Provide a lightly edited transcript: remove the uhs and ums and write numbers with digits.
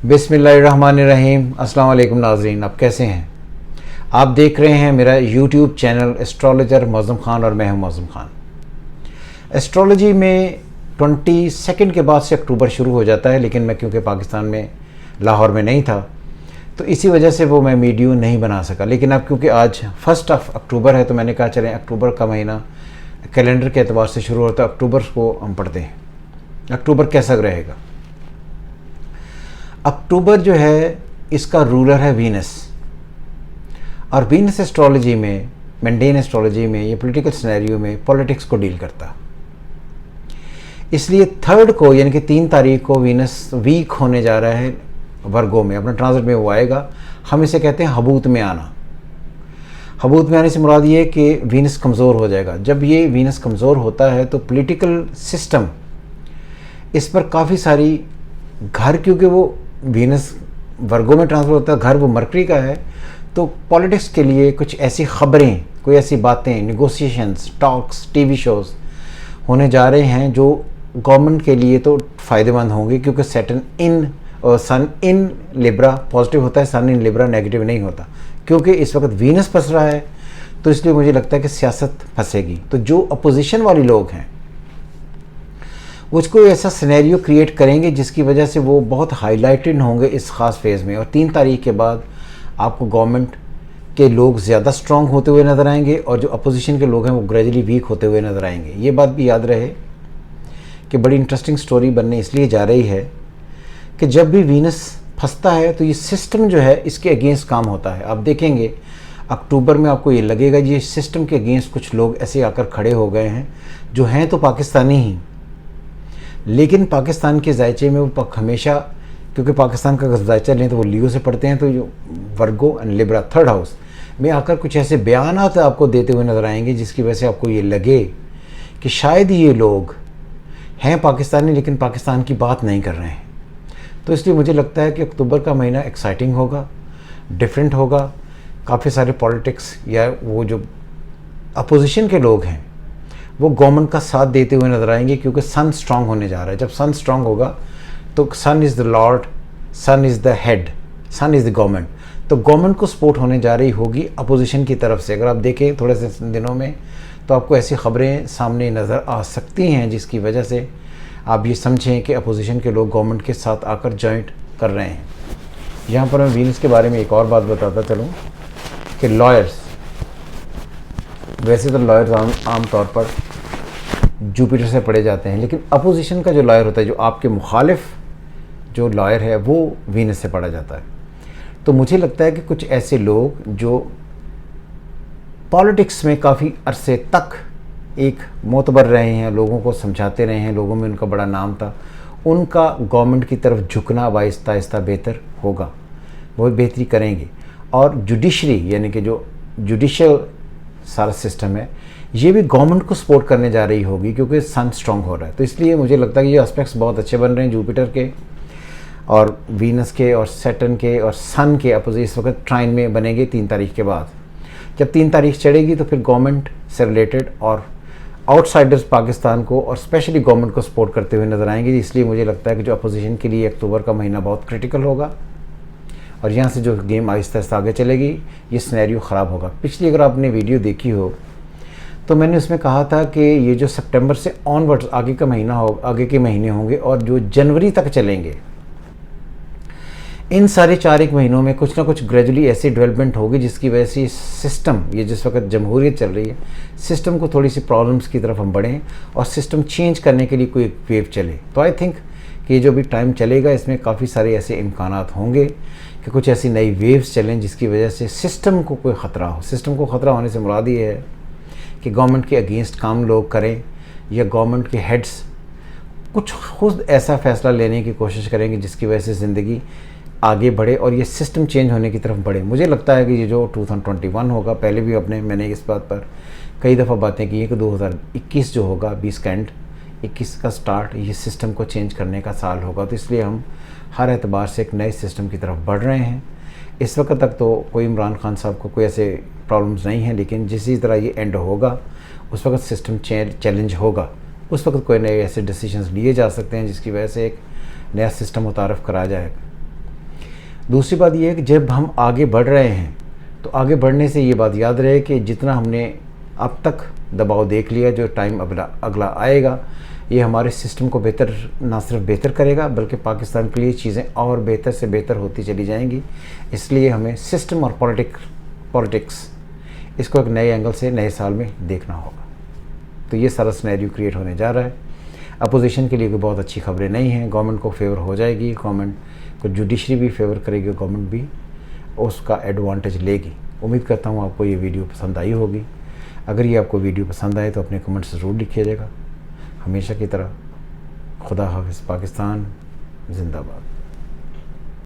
बिस्मिल्लाहिर्रहमानिर्रहीम। अस्सलाम वालेकुम नाज़रीन, आप कैसे हैं? आप देख रहे हैं मेरा YouTube channel astrologer Mauzam Khan और मैं हूं मौज़म ख़ान। एस्ट्रोलॉजी में 22 के बाद से अक्टूबर शुरू हो जाता है, लेकिन मैं क्योंकि पाकिस्तान में लाहौर में नहीं था तो इसी वजह से वो मैं वीडियो नहीं बना सका। लेकिन अब क्योंकि आज 1 अक्टूबर है तो मैंने कहा चलें अक्टूबर का महीना कैलेंडर के एतबार से शुरू होता है, अक्टूबर को हम पढ़ते हैं। अक्टूबर कैसा रहेगा? अक्टूबर जो है इसका रूलर है वीनस, और वीनस एस्ट्रोलॉजी में, मेंडेन एस्ट्रोलॉजी में, ये पॉलिटिकल सिनेरियो में पॉलिटिक्स को डील करता। इसलिए 3 को यानी कि 3 तारीख को वीनस वीक होने जा रहा है वर्गो में, अपना ट्रांजिट में वो आएगा। हम इसे कहते हैं हबूत में आना। हबूत में आने से मुराद ये है कि वीनस कमज़ोर हो जाएगा। जब ये वीनस कमज़ोर होता है तो पॉलिटिकल सिस्टम इस पर काफ़ी सारी घर, क्योंकि वो वीनस वर्गों में ट्रांसफर होता है, घर वो मरकरी का है, तो पॉलिटिक्स के लिए कुछ ऐसी खबरें, कोई ऐसी बातें, निगोशिएशंस, टॉक्स, टीवी शोज़ होने जा रहे हैं जो गवर्नमेंट के लिए तो फ़ायदेमंद होंगे, क्योंकि सैटर्न इन और सन इन लिब्रा पॉजिटिव होता है, सन इन लिब्रा नेगेटिव नहीं होता। क्योंकि इस वक्त वीनस फंस रहा है तो इसलिए मुझे लगता है कि सियासत फंसेगी। तो जो अपोजिशन वाले लोग हैं उसको ऐसा सिनेरियो क्रिएट करेंगे जिसकी वजह से वो बहुत हाईलाइटेड होंगे इस ख़ास फेज़ में। और 3 तारीख के बाद आपको गवर्नमेंट के लोग ज़्यादा स्ट्रॉन्ग होते हुए नज़र आएंगे और जो अपोजिशन के लोग हैं वो ग्रेजुअली वीक होते हुए नज़र आएंगे। ये बात भी याद रहे कि बड़ी इंटरेस्टिंग स्टोरी बनने इसलिए जा रही है कि जब भी वीनस फंसता है तो ये सिस्टम जो है इसके अगेंस्ट काम होता है। आप देखेंगे अक्टूबर में आपको ये लगेगा ये सिस्टम के अगेंस्ट कुछ लोग ऐसे आकर खड़े हो गए हैं जो हैं तो पाकिस्तानी ही, लेकिन पाकिस्तान के जायचे में वो हमेशा, क्योंकि पाकिस्तान का अगर जायचा लें तो वो लियो से पढ़ते हैं, तो जो वर्गो एंड लिब्रा 3rd हाउस में आकर कुछ ऐसे बयानात आपको देते हुए नज़र आएंगे जिसकी वजह से आपको ये लगे कि शायद ये लोग हैं पाकिस्तानी लेकिन पाकिस्तान की बात नहीं कर रहे हैं। तो इसलिए मुझे लगता है कि अक्टूबर का महीना एक्साइटिंग होगा, डिफरेंट होगा। काफ़ी सारे पॉलिटिक्स या वो जो अपोजिशन के लोग हैं वो गवर्नमेंट का साथ देते हुए नज़र आएंगे, क्योंकि सन स्ट्रांग होने जा रहा है। जब सन स्ट्रांग होगा तो sun is the lord, sun is the head, sun is the government. तो गवर्नमेंट को सपोर्ट होने जा रही होगी अपोजिशन की तरफ से। अगर आप देखें थोड़े से दिनों में तो आपको ऐसी खबरें सामने नज़र आ सकती हैं जिसकी वजह से आप ये समझें कि अपोजिशन के लोग गवर्नमेंट के साथ आकर जॉइंट कर रहे हैं। यहाँ पर मैं वीनस के बारे में एक और बात बताता चलूँ कि लॉयर्स, वैसे तो लॉयर्स आम तौर पर जुपिटर से पढ़े जाते हैं, लेकिन अपोजिशन का जो लॉयर होता है, जो आपके मुखालिफ जो लॉयर है, वो वीनस से पढ़ा जाता है। तो मुझे लगता है कि कुछ ऐसे लोग जो पॉलिटिक्स में काफ़ी अरसे तक एक मोतबर रहे हैं, लोगों को समझाते रहे हैं, लोगों में उनका बड़ा नाम था, उनका गवर्नमेंट की तरफ झुकना अब आहिस्ता आहिस्ता बेहतर होगा, वो बेहतरी करेंगे। और जुडिशरी यानी कि जो जुडिशल सारा सिस्टम है ये भी गवर्नमेंट को सपोर्ट करने जा रही होगी, क्योंकि सन स्ट्रॉन्ग हो रहा है। तो इसलिए मुझे लगता है कि ये एस्पेक्ट्स बहुत अच्छे बन रहे हैं जुपिटर के और वीनस के और सैटर्न के और सन के अपोजिट इस वक्त ट्राइन में बनेंगे 3 तारीख के बाद। जब 3 तारीख चढ़ेगी तो फिर गवर्नमेंट से रिलेटेड और आउटसाइडर्स पाकिस्तान को और स्पेशली गवर्नमेंट को सपोर्ट करते हुए नज़र आएंगे। इसलिए मुझे लगता है कि जो अपोजिशन के लिए अक्टूबर का महीना बहुत क्रिटिकल होगा और यहाँ से जो गेम आहिस्ता आहिस्ता आगे चलेगी ये सिनेरियो ख़राब होगा। पिछली अगर आपने वीडियो देखी हो तो मैंने उसमें कहा था कि ये जो सितंबर से ऑनवर्ड्स आगे का महीना हो, आगे के महीने होंगे और जो जनवरी तक चलेंगे, इन सारे 4 महीनों में कुछ ना कुछ ग्रेजुअली ऐसी डेवलपमेंट होगी जिसकी वजह से सिस्टम, ये जिस वक्त जमहूरियत चल रही है, सिस्टम को थोड़ी सी प्रॉब्लम्स की तरफ हम बढ़ें और सिस्टम चेंज करने के लिए कोई वेव चले। तो आई थिंक कि जो भी टाइम चलेगा इसमें काफ़ी सारे ऐसे इम्कानात होंगे कि कुछ ऐसी नई वेव्स चलें जिसकी वजह से सिस्टम को कोई ख़तरा हो। सिस्टम को ख़तरा होने से मुराद ये है कि गवर्नमेंट के अगेंस्ट काम लोग करें या गवर्नमेंट के हेड्स कुछ खुद ऐसा फ़ैसला लेने की कोशिश करेंगे जिसकी वजह से ज़िंदगी आगे बढ़े और ये सिस्टम चेंज होने की तरफ बढ़े। मुझे लगता है कि ये जो 2021 होगा, पहले भी मैंने इस बात पर कई दफ़ा बातें की हैं कि 2021 जो होगा, 20 का एंड 21 का स्टार्ट, ये सिस्टम को चेंज करने का साल होगा। तो इसलिए हम हर एतबार से एक नए सिस्टम की तरफ बढ़ रहे हैं। इस वक्त तक तो कोई इमरान खान साहब को कोई ऐसे प्रॉब्लम्स नहीं हैं, लेकिन जिस तरह ये एंड होगा उस वक्त सिस्टम चैलेंज होगा, उस वक्त कोई नए ऐसे डिसीजंस लिए जा सकते हैं जिसकी वजह से एक नया सिस्टम मुतारफ़ करा जाएगा। दूसरी बात ये है कि जब हम आगे बढ़ रहे हैं तो आगे बढ़ने से ये बात याद रहे कि जितना हमने अब तक दबाव देख लिया, जो टाइम अगला आएगा ये हमारे सिस्टम को बेहतर, ना सिर्फ बेहतर करेगा बल्कि पाकिस्तान के लिए चीज़ें और बेहतर से बेहतर होती चली जाएंगी। इसलिए हमें सिस्टम और पॉलिटिक्स इसको एक नए एंगल से नए साल में देखना होगा। तो ये सारा सिनेरियो क्रिएट होने जा रहा है। अपोजिशन के लिए कोई बहुत अच्छी खबरें नहीं हैं। गवर्नमेंट को फेवर हो जाएगी, गवर्नमेंट को जुडिशरी भी फेवर करेगी, गवर्नमेंट भी उसका एडवांटेज लेगी। उम्मीद करता हूँ आपको ये वीडियो पसंद आई होगी। अगर ये आपको वीडियो पसंद आए तो अपने कमेंट्स ज़रूर लिखिएगा। हमेशा की तरह खुदा हाफिज़। पाकिस्तान जिंदाबाद।